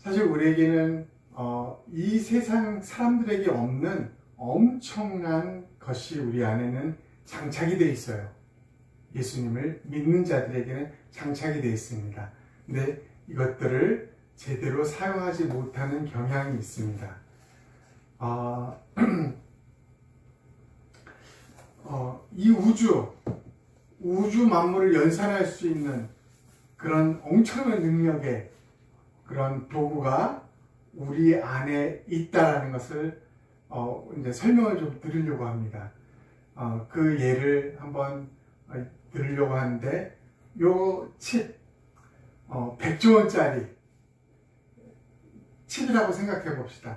사실 우리에게는 이 세상 사람들에게 없는 엄청난 것이 우리 안에는 장착이 되어 있어요. 예수님을 믿는 자들에게는 장착이 되어 있습니다. 근데 이것들을 제대로 사용하지 못하는 경향이 있습니다. 이 우주 만물을 연산할 수 있는 그런 엄청난 능력의 그런 도구가 우리 안에 있다라는 것을 이제 설명을 좀 드리려고 합니다. 그 예를 한번 드리려고 하는데, 요 칩, 100조 원짜리 칩이라고 생각해 봅시다.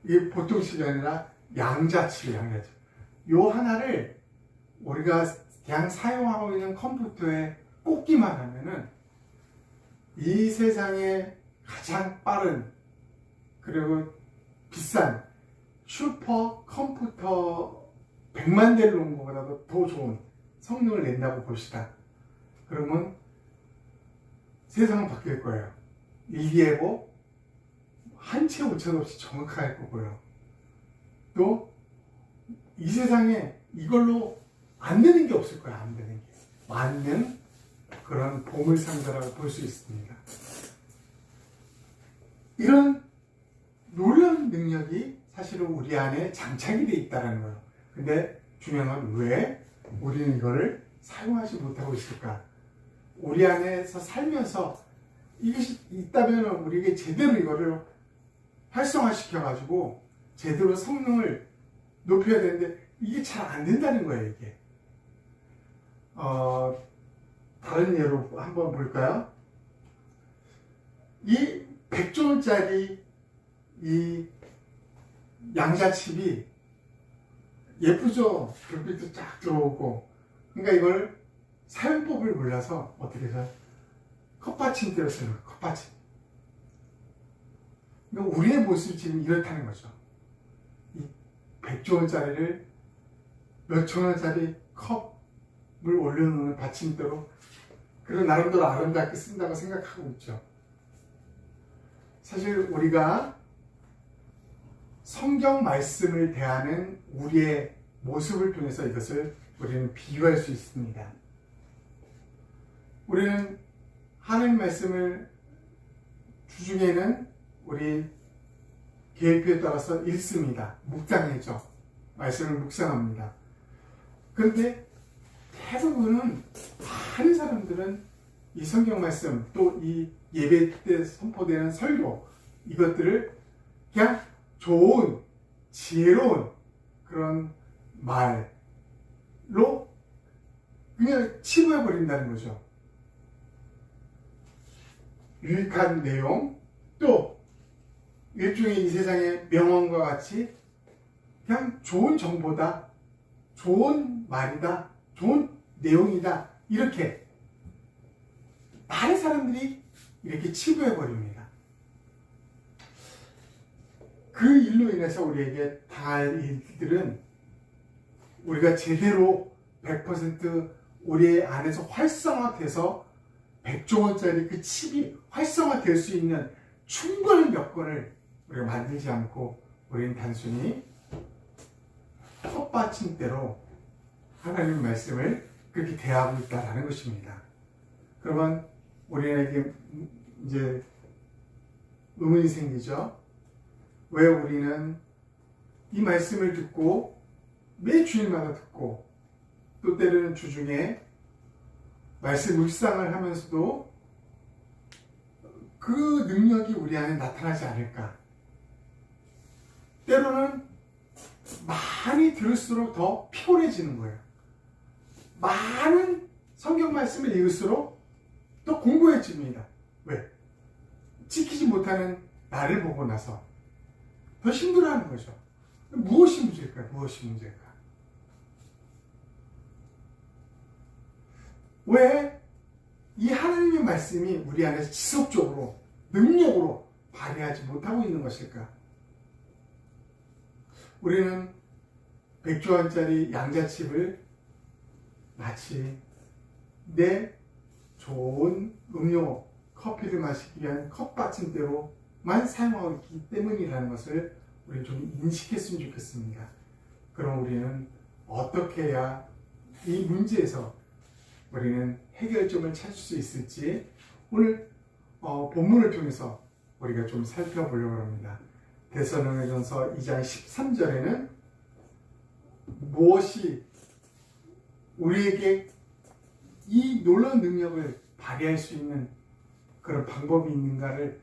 이게 보통 칩이 아니라 양자칩이에요, 양자칩. 요 하나를 우리가 그냥 사용하고 있는 컴퓨터에 꽂기만 하면은 이 세상에 가장 빠른 그리고 비싼 슈퍼 컴퓨터 100만 대를 놓은 것보다도 더 좋은 성능을 낸다고 봅시다. 그러면 세상은 바뀔 거예요. 일기예보 한 채 오차 없이 정확할 거고요. 또 이 세상에 이걸로 안 되는 게 없을 거예요. 안 되는 게. 맞는 그런 보물상자라고 볼 수 있습니다. 이런 놀라운 능력이 사실은 우리 안에 장착이 되어 있다는 거예요. 근데 중요한 건 왜 우리는 이거를 사용하지 못하고 있을까? 우리 안에서 살면서 이것이 있다면 우리에게 제대로 이거를 활성화시켜가지고 제대로 성능을 높여야 되는데 이게 잘 안 된다는 거예요, 이게. 다른 예로 한번 볼까요? 이 100조 원짜리 이 양자칩이 예쁘죠? 불빛도 쫙 들어오고. 그러니까 이걸 사용법을 몰라서 어떻게 해서 컵받침대로 쓰는 거예요, 컵받침. 그러니까 우리의 모습이 지금 이렇다는 거죠. 이 100조 원짜리를 몇천 원짜리 컵을 올려놓는 받침대로 그런 나름대로 아름답게 쓴다고 생각하고 있죠. 사실 우리가 성경 말씀을 대하는 우리의 모습을 통해서 이것을 우리는 비유할 수 있습니다. 우리는 하나님 말씀을 주중에는 우리 계획표에 따라서 읽습니다. 묵상해죠. 말씀을 묵상합니다. 그런데 대부분은 많은 사람들은 이 성경 말씀 또 이 예배 때 선포되는 설교 이것들을 그냥 좋은 지혜로운 그런 말로 그냥 치부해 버린다는 거죠. 유익한 내용 또 일종의 이 세상의 명언과 같이 그냥 좋은 정보다, 좋은 말이다, 좋은 내용이다 이렇게 많은 사람들이 이렇게 치부해버립니다. 그 일로 인해서 우리에게 당할 일들은 우리가 제대로 100% 우리 안에서 활성화돼서 100조 원짜리 그 칩이 활성화될 수 있는 충분한 여건을 우리가 만들지 않고 우리는 단순히 컵받침대로 하나님 말씀을 그렇게 대하고 있다는 것입니다. 그러면 우리에게 이제 의문이 생기죠. 왜 우리는 이 말씀을 듣고 매 주일마다 듣고 또 때로는 주중에 말씀 묵상을 하면서도 그 능력이 우리 안에 나타나지 않을까? 때로는 많이 들을수록 더 피곤해지는 거예요. 많은 성경 말씀을 읽을수록 또 공고해집니다. 왜? 지키지 못하는 나를 보고 나서 더 힘들어하는 거죠. 무엇이 문제일까요? 무엇이 문제일까? 왜 이 하나님의 말씀이 우리 안에서 지속적으로 능력으로 발휘하지 못하고 있는 것일까? 우리는 100조 원짜리 양자칩을 마치 내 좋은 음료, 커피를 마시기 위한 컵받침대로 사용하고 있기 때문이라는 것을 우리 좀 인식했으면 좋겠습니다. 그럼 우리는 어떻게 해야 이 문제에서 우리는 해결점을 찾을 수 있을지 오늘 본문을 통해서 우리가 좀 살펴보려고 합니다. 데살로니가전서 2장 13절에는 무엇이 우리에게 이 놀라운 능력을 발휘할 수 있는 그런 방법이 있는가를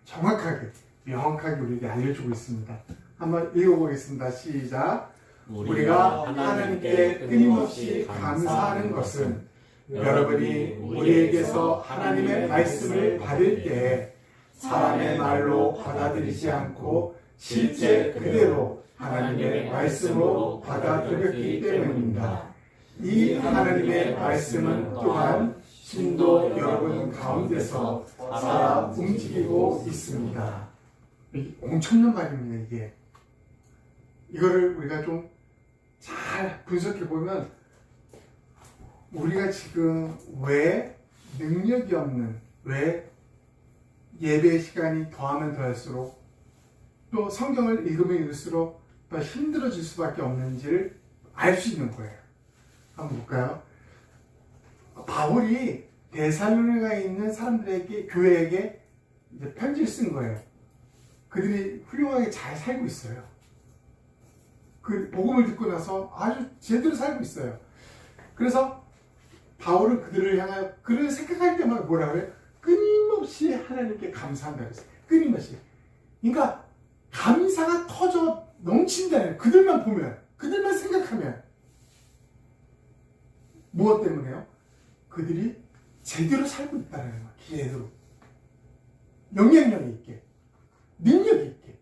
정확하게, 명확하게 우리에게 알려주고 있습니다. 한번 읽어보겠습니다. 시작. 우리가 하나님께 끊임없이 감사하는 것은 여러분이 우리에게서 하나님의 말씀을 받을 때 사람의 말로 받아들이지 않고 실제 그대로 하나님의 말씀으로 받아들였기 때문입니다. 이 하나님의 말씀은 또한 신도 여러분 가운데서 살아 움직이고 있습니다. 엄청난 말입니다. 이게 이거를 우리가 좀 잘 분석해 보면 우리가 지금 왜 능력이 없는, 왜 예배 시간이 더하면 더할수록 또 성경을 읽으면 읽을수록 더 힘들어질 수밖에 없는지를 알 수 있는 거예요. 한번 볼까요? 바울이 데살로니가에 있는 사람들에게, 교회에게 이제 편지를 쓴 거예요. 그들이 훌륭하게 잘 살고 있어요. 그 복음을 듣고 나서 아주 제대로 살고 있어요. 그래서 바울은 그들을 향하여 그를 생각할 때마다 뭐라 그래요? 끊임없이 하나님께 감사한다 그랬어요. 끊임없이. 그러니까 감사가 터져 넘친다는, 그들만 보면, 그들만 생각하면. 무엇 때문에요? 그들이 제대로 살고 있다는 거예요. 제대로. 영향력이 있게. 능력이 있게.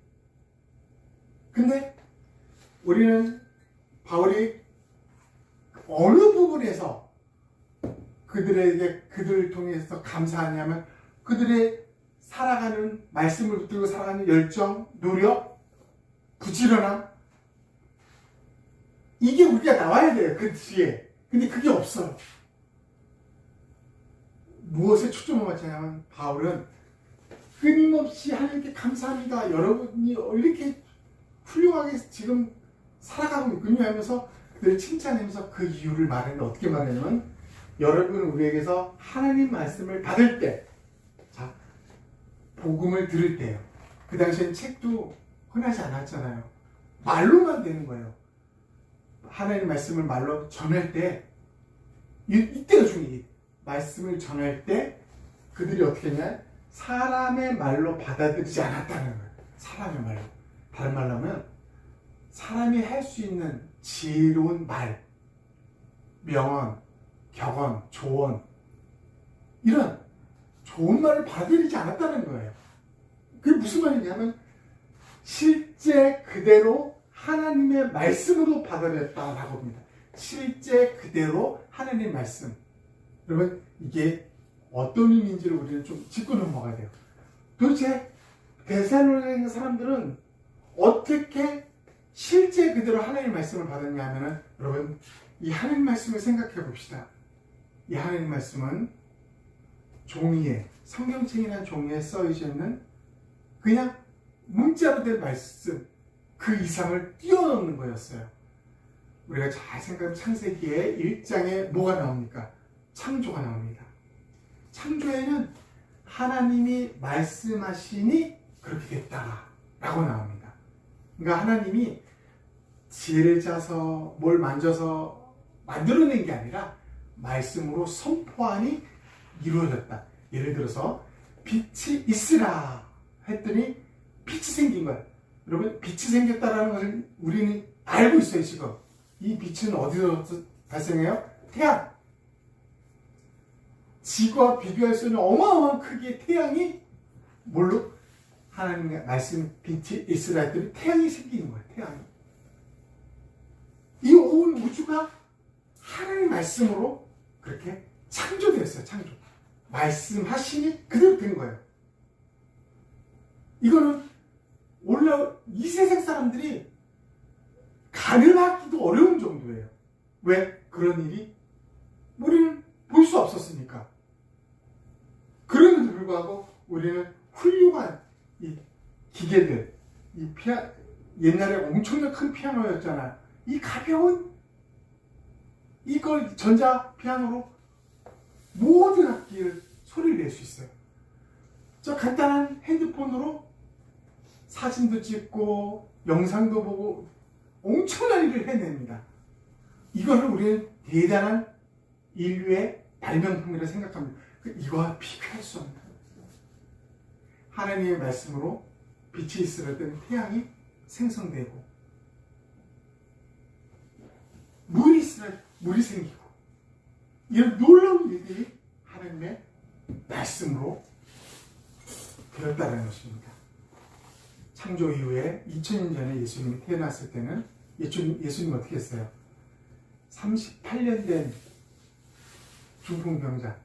근데 우리는 바울이 어느 부분에서 그들을 통해서 감사하냐면 그들의 살아가는, 말씀을 붙들고 살아가는 열정, 노력, 부지런함, 이게 우리가 나와야 돼요. 그 뒤에. 근데 그게 없어요. 무엇에 초점을 맞추냐면 바울은 끊임없이 하나님께 감사합니다. 여러분이 이렇게 훌륭하게 지금 살아가고 있군요 하면서 그들을 칭찬하면서 그 이유를 말하는데 어떻게 말하냐면 여러분은 우리에게서 하나님 말씀을 받을 때, 자, 복음을 들을 때요. 그 당시엔 책도 흔하지 않았잖아요. 말로만 되는 거예요. 하나님 말씀을 말로 전할 때, 이때가 중요해요. 말씀을 전할 때 그들이 어떻게 했냐? 사람의 말로 받아들이지 않았다는 거예요. 사람의 말로. 다른 말로 하면 사람이 할 수 있는 지혜로운 말, 명언, 격언, 조언, 이런 좋은 말을 받아들이지 않았다는 거예요. 그게 무슨 말이냐면 실제 그대로 하나님의 말씀으로 받아들였다라고 합니다. 실제 그대로 하나님의 말씀. 여러분, 이게 어떤 의미인지를 우리는 좀 짚고 넘어가야 돼요. 도대체 데살로니가에 있는 사람들은 어떻게 실제 그대로 하나님의 말씀을 받았냐 하면은, 여러분, 이 하나님 말씀을 생각해 봅시다. 이 하나님 말씀은 종이에, 성경책이라는 종이에 써져 있는 그냥 문자로 된 말씀, 그 이상을 뛰어넘는 거였어요. 우리가 잘 생각하면 창세기에 1장에 뭐가 나옵니까? 창조가 나옵니다. 창조에는 하나님이 말씀하시니 그렇게 됐다라고 나옵니다. 그러니까 하나님이 지혜를 짜서 뭘 만져서 만들어낸 게 아니라 말씀으로 선포하니 이루어졌다. 예를 들어서 빛이 있으라 했더니 빛이 생긴 거야. 여러분, 빛이 생겼다라는 것을 우리는 알고 있어요. 지금 이 빛은 어디서 발생해요? 태양. 지구와 비교할 수 있는 어마어마한 크기의 태양이 뭘로? 하나님의 말씀 빛이 있으라 했더니 태양이 생기는 거예요. 태양이. 이 온 우주가 하나님의 말씀으로 그렇게 창조되었어요. 창조. 말씀하시니 그대로 된 거예요. 이거는 원래 이 세상 사람들이 가늠하기도 어려운 정도예요. 왜? 그런 일이 우리는 볼 수 없었으니까. 그럼에도 불구하고 우리는 훌륭한 기계들, 옛날에 엄청나게 큰 피아노였잖아. 이 가벼운 이걸 전자 피아노로 모든 악기를 소리를 낼 수 있어요. 저 간단한 핸드폰으로 사진도 찍고 영상도 보고 엄청난 일을 해냅니다. 이거를 우리는 대단한 인류의 발명품이라 생각합니다. 이거와 비교할 수 없는 하나님의 말씀으로 빛이 있으려 때는 태양이 생성되고 물이 있으려 물이 생기고 이런 놀라운 일들이 하나님의 말씀으로 되었다는 것입니다. 창조 이후에 2000년 전에 예수님이 태어났을 때는 예수님 어떻게 했어요? 38년 된 중풍병자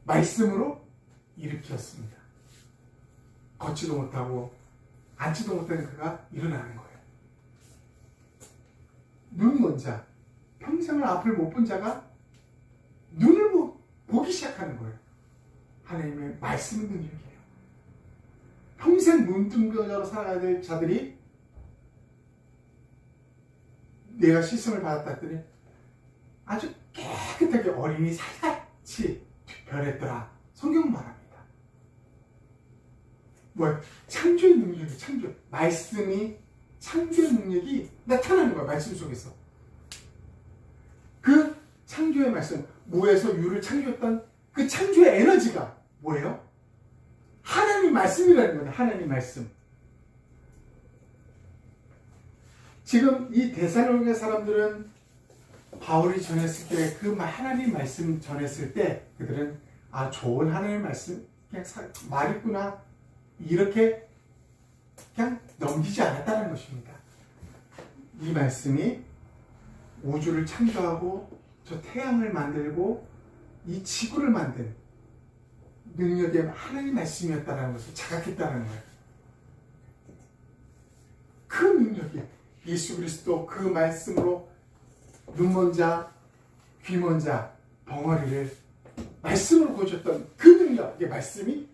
말씀으로 일으켰습니다. 걷지도 못하고 앉지도 못하는 그가 일어나는 거예요. 눈 먼 자, 평생을 앞을 못 본 자가 눈을 보기 시작하는 거예요. 하나님의 말씀의 능력이에요. 평생 눈뜬여자로 살아가야 될 자들이 내가 시선을 받았다 했더니 아주 깨끗하게 어린이 살같이 변했더라. 성경은 말합니다. 창조의 능력이 말씀이 창조의 능력이 나타나는 거야. 말씀 속에서. 그 창조의 말씀, 무에서 유를 창조했던 그 창조의 에너지가 뭐예요? 하나님 말씀이라는 거예요. 하나님 말씀. 지금 이 데살로니가 사람들은 바울이 전했을 때 그 하나님 말씀 전했을 때 그들은 좋은 하나님 말씀 그냥 말이구나 이렇게 그냥 넘기지 않았다는 것입니다. 이 말씀이 우주를 창조하고 저 태양을 만들고 이 지구를 만든 능력의 하나님 말씀이었다는 것을 자각했다는 거예요. 그 능력이 예수 그리스도 그 말씀으로 눈먼 자, 귀먼 자, 벙어리를 말씀으로 고쳤던 그 능력의 말씀이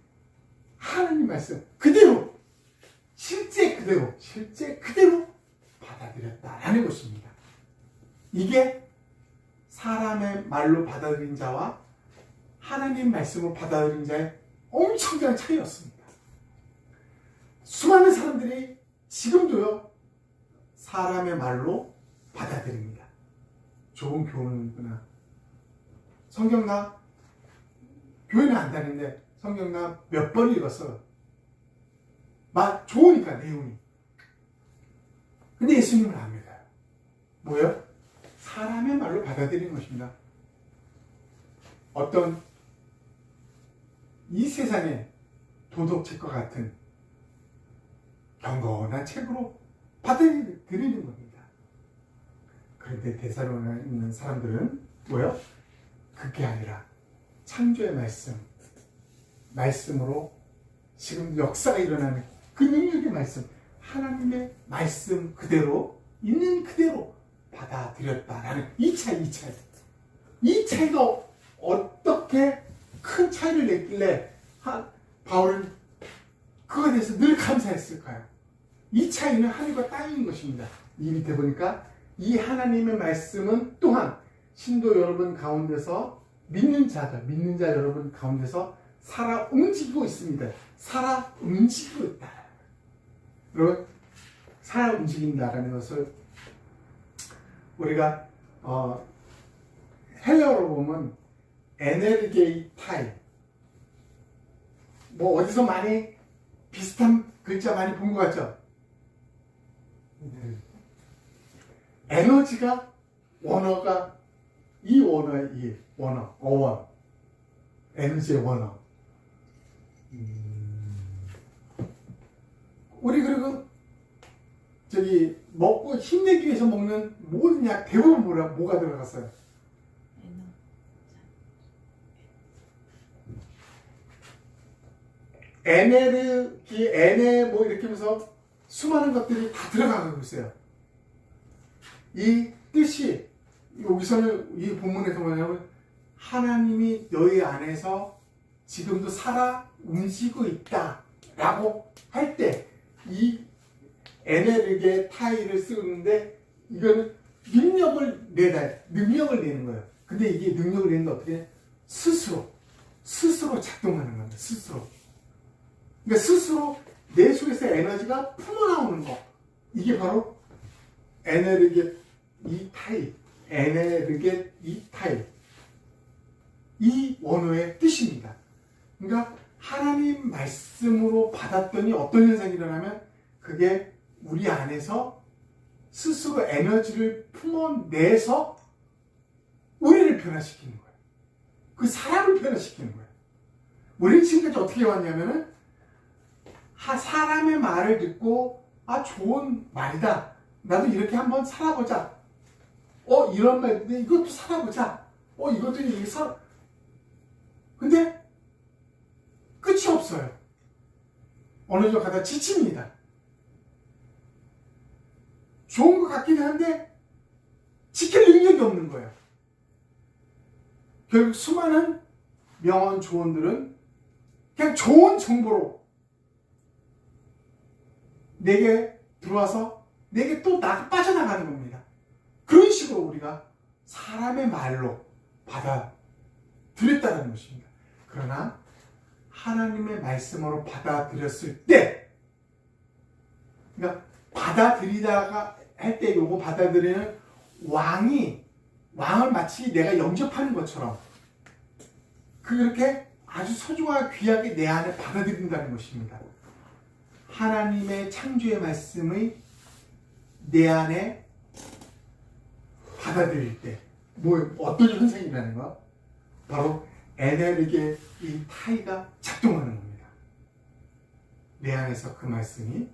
하나님 말씀 그대로 실제 그대로 받아들였다라는 것입니다. 이게 사람의 말로 받아들인 자와 하나님 말씀으로 받아들인 자의 엄청난 차이였습니다. 수많은 사람들이 지금도요 사람의 말로 받아들입니다. 좋은 교훈이구나. 성경 나 교회는 안 다니는데 성경 나 몇 번 읽었어. 좋으니까 내용이. 근데 예수님을 안 믿어요. 뭐예요? 사람의 말로 받아들이는 것입니다. 어떤 이 세상의 도덕책과 같은 경건한 책으로 받아들이는 겁니다. 그런데 데살로니가에 있는 사람들은 뭐예요? 그게 아니라 창조의 말씀으로 지금 역사가 일어나는 그 능력의 말씀, 하나님의 말씀 그대로 있는 그대로 받아들였다라는 이 차이가 어떻게 큰 차이를 냈길래 바울은 그거에 대해서 늘 감사했을까요? 이 차이는 하늘과 땅인 것입니다. 이 밑에 보니까 이 하나님의 말씀은 또한 신도 여러분 가운데서 믿는 자 여러분 가운데서 살아 움직이고 있습니다. 살아 움직이고 있다. 여러분, 살아 움직인다라는 것을 우리가 헬라어로 보면 에네르게이타이 어디서 많이 비슷한 글자 많이 본 것 같죠? 에너지가 원어가 이 원어의 어원 에너지의 원어. 우리 그리고 먹고 힘내기 위해서 먹는 모든 약 대부분 뭐가 들어갔어요? 에네 이렇게 하면서 수많은 것들이 다 들어가고 있어요. 이 뜻이 여기서는 이 본문에서 뭐냐면 하나님이 너희 안에서 지금도 살아 움직이고 있다라고 할 때 이 에네르게 타이를 쓰는데 이거는 능력을 내는 거예요. 근데 이게 능력을 내는데 어떻게 해? 스스로 작동하는 겁니다. 스스로. 그러니까 스스로 내 속에서 에너지가 품어나오는 거. 이게 바로 에네르게 이타이, 에네르게 이타이. 이 원어의 뜻입니다. 그러니까 하나님 말씀으로 받았더니 어떤 현상이 일어나면 그게 우리 안에서 스스로 에너지를 품어내서 우리를 변화시키는 거예요. 그 사람을 변화시키는 거예요. 우리는 지금까지 어떻게 왔냐면은 사람의 말을 듣고 좋은 말이다. 나도 이렇게 한번 살아보자. 이런 말인데 이것도 살아보자. 이것도 이렇게 근데 끝이 없어요. 어느 정도 가다 지칩니다. 좋은 것 같긴 한데 지킬 능력이 없는 거예요. 결국 수많은 명언 조언들은 그냥 좋은 정보로 내게 들어와서 내게 또 빠져나가는 겁니다. 그런 식으로 우리가 사람의 말로 받아들였다는 것입니다. 그러나 하나님의 말씀으로 받아들였을 때, 그러니까 받아들이다가 할 때 요거 받아들이는 왕을 마치 내가 영접하는 것처럼 그렇게 아주 소중하고 귀하게 내 안에 받아들인다는 것입니다. 하나님의 창조의 말씀의 내 안에 받아들일 때 어떤 현상이 일어나는 거야? 바로 에네르게 이 타이가 작동하는 겁니다. 내 안에서 그 말씀이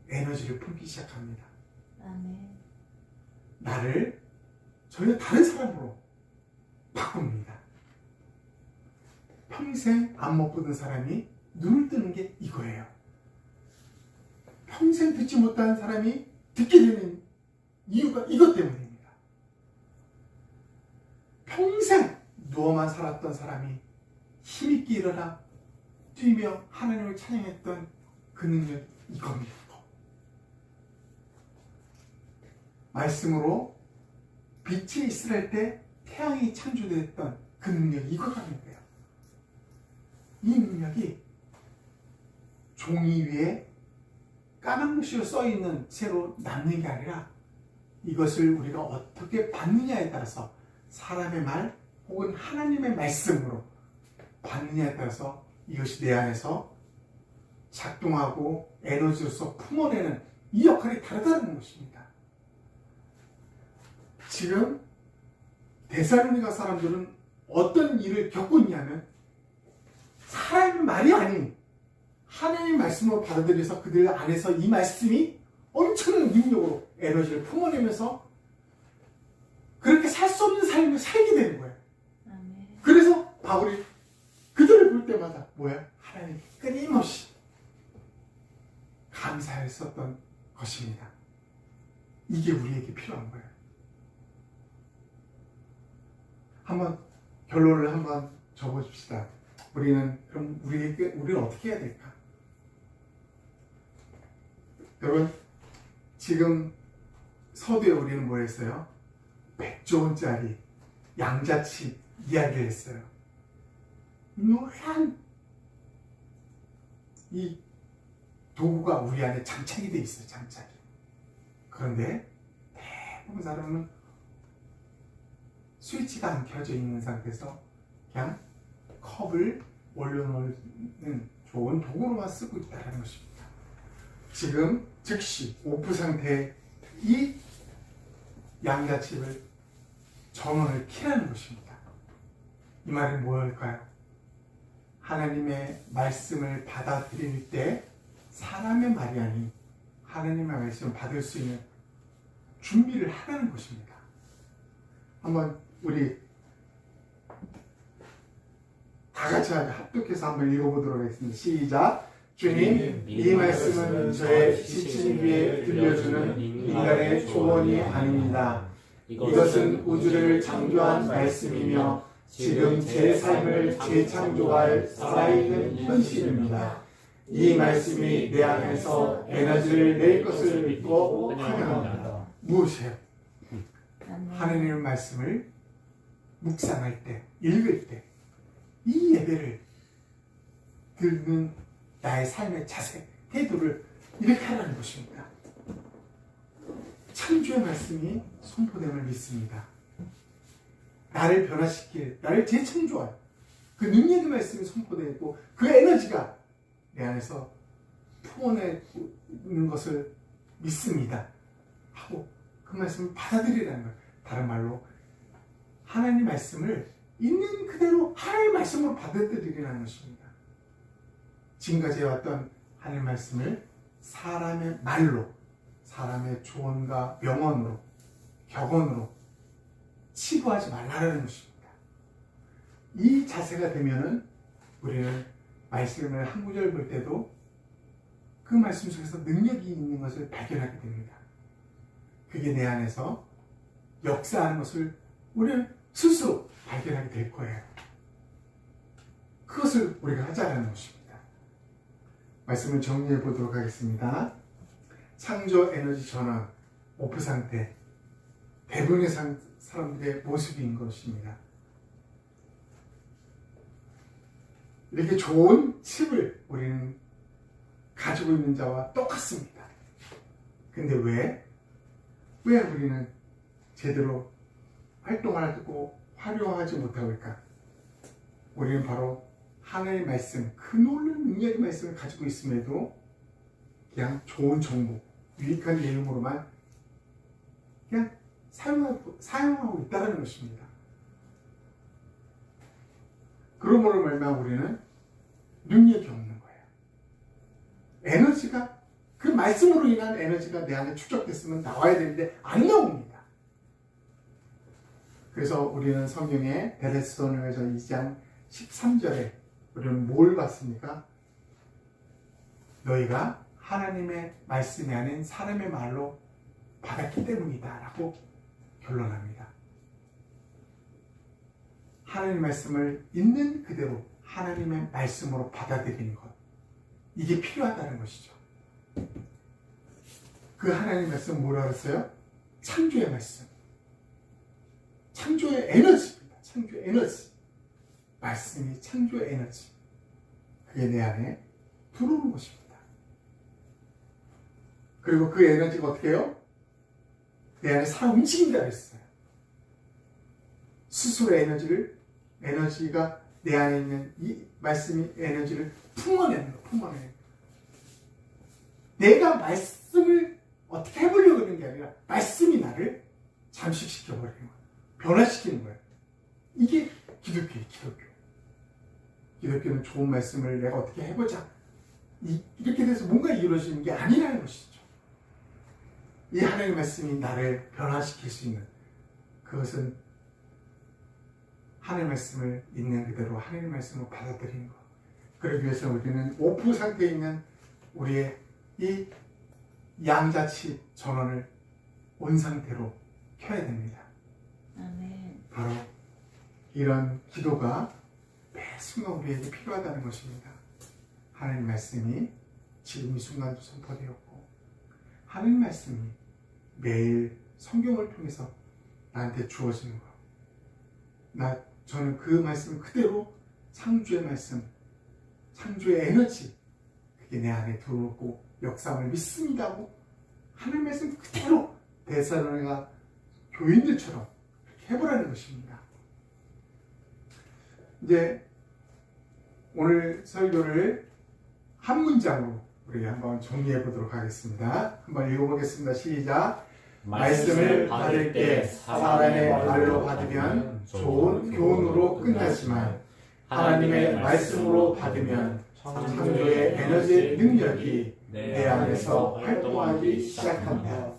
에너지를 품기 시작합니다. 아멘. 나를 전혀 다른 사람으로 바꿉니다. 평생 안 못 보던 사람이 눈을 뜨는 게 이거예요. 평생 듣지 못한 사람이 듣게 되는 이유가 이것 때문입니다. 평생 누워만 살았던 사람이 힘있게 일어나 뛰며 하나님을 찬양했던 그 능력이 이겁니다. 말씀으로 빛이 있을 때 태양이 창조됐던 그 능력이 이거라는 거예요. 이 능력이 종이 위에 까만 글씨로 써있는 채로 남는 게 아니라 이것을 우리가 어떻게 받느냐에 따라서 사람의 말 혹은 하나님의 말씀으로 받느냐에 따라서 이것이 내 안에서 작동하고 에너지로서 품어내는 이 역할이 다르다는 것입니다. 지금 데살로니가 사람들은 어떤 일을 겪고 있냐면 사람의 말이 아닌 하나님의 말씀으로 받아들여서 그들 안에서 이 말씀이 엄청난 능력으로 에너지를 품어내면서 그렇게 살 수 없는 삶을 살게 되는 거예요. 그래서 바울이 그들을 볼 때마다 하나님 끊임없이 감사했었던 것입니다. 이게 우리에게 필요한 거예요. 한번 결론을 한번 적어줍시다. 우리는 어떻게 해야 될까? 여러분, 지금 서두에 우리는 뭐 했어요? 100조 원짜리 양자치 이야기를 했어요. 노란 이 도구가 우리 안에 장착이 돼 있어요. 장착이. 그런데 대부분 사람은 스위치가 안 켜져 있는 상태에서 그냥 컵을 올려놓는 좋은 도구로만 쓰고 있다는 것입니다. 지금 즉시 오프 상태의 이 양자칩을 전원을 켜라는 것입니다. 이 말은 뭐일까요? 하나님의 말씀을 받아들일 때 사람의 말이 아닌 하나님의 말씀을 받을 수 있는 준비를 하라는 것입니다. 한번 우리 다 같이 합독해서 한번 읽어보도록 하겠습니다. 시작! 주님, 이 말씀은 저의 지친 귀에 들려주는 인간의 조언이 아닙니다. 이것은 우주를 창조한 말씀이며 지금 제 삶을 재창조할 살아있는 현실입니다. 이 말씀이 내 안에서 에너지를 낼 것을 믿고 환영합니다. 무엇이에요? 하나님의 말씀을 묵상할 때, 읽을 때, 이 예배를 듣는 나의 삶의 자세, 태도를 이렇게 하라는 것입니다. 창조의 말씀이 선포됨을 믿습니다. 나를 변화시킬, 나를 재창조할 그 능력의 말씀이 선포되고 그 에너지가 내 안에서 품어내는 것을 믿습니다. 하고 그 말씀을 받아들이라는 거예요. 다른 말로 하나님 말씀을 있는 그대로 하나님 말씀으로 받아들이라는 것입니다. 지금까지 해왔던 하나님 말씀을 사람의 말로, 사람의 조언과 명언으로, 격언으로 치부하지 말라는 것입니다. 이 자세가 되면은 우리는 말씀을 한 구절 볼 때도 그 말씀 속에서 능력이 있는 것을 발견하게 됩니다. 그게 내 안에서 역사하는 것을 우리는 스스로 발견하게 될 거예요. 그것을 우리가 하자는 것입니다. 말씀을 정리해 보도록 하겠습니다. 창조 에너지 전환, 오프 상태, 대부분의 사람들의 모습인 것입니다. 이렇게 좋은 칩을 우리는 가지고 있는 자와 똑같습니다. 근데 왜 우리는 제대로 활동하고 활용하지 못하고 있을까? 우리는 바로 하나님의 말씀, 그 놀라운 능력의 말씀을 가지고 있음에도 그냥 좋은 정보, 유익한 내용으로만 그냥 사용하고 있다는 것입니다. 그러므로 말미암아 우리는 능력이 없는 거예요. 에너지가, 그 말씀으로 인한 에너지가 내 안에 축적됐으면 나와야 되는데 안 나옵니다. 그래서 우리는 성경의 베레스도서에서 2장 13절에 우리는 뭘 봤습니까? 너희가 하나님의 말씀이 아닌 사람의 말로 받았기 때문이다 라고 결론합니다. 하나님의 말씀을 있는 그대로 하나님의 말씀으로 받아들이는 것, 이게 필요하다는 것이죠. 그 하나님의 말씀은 뭐라고 했어요? 창조의 말씀, 창조의 에너지입니다. 창조의 에너지, 말씀이 창조의 에너지, 그게 내 안에 들어오는 것입니다. 그리고 그 에너지가 어떻게 해요? 내 안에 살아 움직인다고 했어요. 스스로의 에너지가 내 안에 있는 이 말씀이 에너지를 품어내는 거, 품어내는 거. 내가 말씀을 어떻게 해보려고 하는 게 아니라 말씀이 나를 잠식시켜버리는 거예요. 변화시키는 거예요. 이게 기독교예요, 기독교. 기독교는 좋은 말씀을 내가 어떻게 해보자, 이렇게 돼서 뭔가 이루어지는 게 아니라는 것이죠. 이 하나님의 말씀이 나를 변화시킬 수 있는, 그것은 하나님의 말씀을 있는 그대로 하나님의 말씀을 받아들이는 것. 그러기 위해서 우리는 오프 상태에 있는 우리의 이 양자치 전원을 온 상태로 켜야 됩니다. 아멘. 바로 이런 기도가 매 순간 우리에게 필요하다는 것입니다. 하나님 말씀이 지금 이 순간도 선포되었고, 하나님 말씀이 매일 성경을 통해서 나한테 주어지는 것. 저는 그 말씀 그대로 창조의 말씀, 창조의 에너지, 그게 내 안에 들어오고 역사함을 믿습니다 하고 하나님 말씀 그대로 데살로니가 교인들처럼 그렇게 해보라는 것입니다. 이제 오늘 설교를 한 문장으로 우리 한번 정리해 보도록 하겠습니다. 한번 읽어보겠습니다. 시작. 말씀을 받을 때 사람의 말로 받으면 좋은 교훈으로 끝나지만 하나님의 말씀으로 받으면 창조의 에너지 능력이 내 안에서 활동하기 시작한다.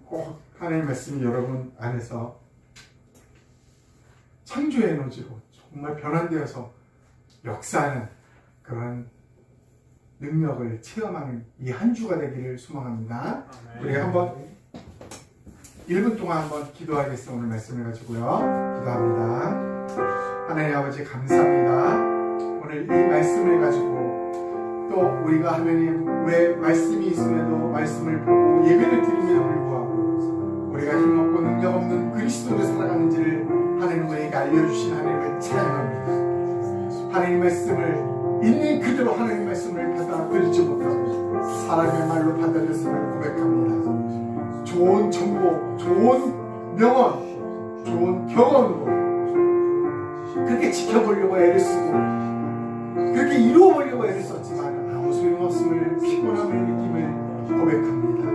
꼭 하나님의 말씀이 여러분 안에서 창조의 에너지로 정말 변환되어서 역사하는 그런 능력을 체험하는 이 한 주가 되기를 소망합니다. 우리 한번 1분 동안 한번 기도하겠습니다. 오늘 말씀을 가지고요. 기도합니다. 하나님 아버지 감사합니다. 오늘 이 말씀을 가지고 또 우리가 하나님 왜 말씀이 있음에도 말씀을 보고 예배를 드림에도 불구하고 우리가 힘없고 능력 없는 그리스도로 살아가는지를 하나님 우리에게 알려주신 하나님을 찬양합니다. 하나님 말씀을 있는 그대로 하나님 말씀을 받아들이지 못하고 사람의 말로 받아들였음을 고백합니다. 좋은 정보, 좋은 명언, 좋은 경험으로 그렇게 지켜보려고 애를 쓰고 그렇게 이루어보려고 애를 썼지만 아무 소용없음을 피곤함을 느낌을 고백합니다.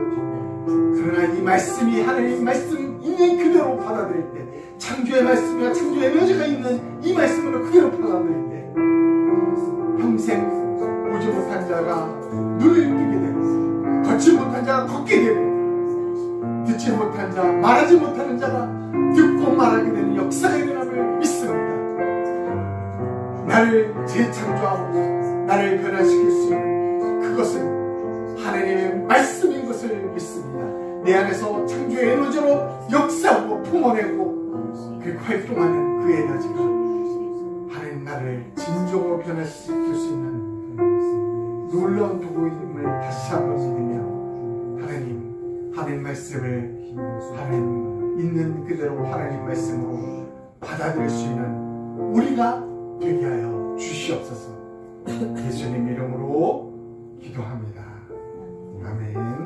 그러나 이 말씀이 하나님 말씀 있는 그대로 받아들일 때 창조의 말씀이나 창조의 에너지가 있는 이 말씀으로 그대로 받아들일 때 평생 보지 못한 자가 눈을 뜨게 되고 걷지 못한 자가 걷게 되고 듣지 못한 자, 말하지 못하는 자가 듣고 말하게 되는 역사가 일어남을 믿습니다. 나를 재창조하고 나를 변화시킬 수 있는 그것은 하나님의 말씀인 것을 믿습니다. 내 안에서 창조의 에너지로 역사하고 품어내고 그리고 활동하는 그 에너지가 하나님 나를 진정으로 변화시킬 수 있는 놀라운 도구임을 다시 한번 믿으며 하나님 말씀을 하나님 있는 그대로 하나님 말씀으로 받아들일 수 있는 우리가 되게 하여 주시옵소서. 예수님 이름으로 기도합니다. 아멘.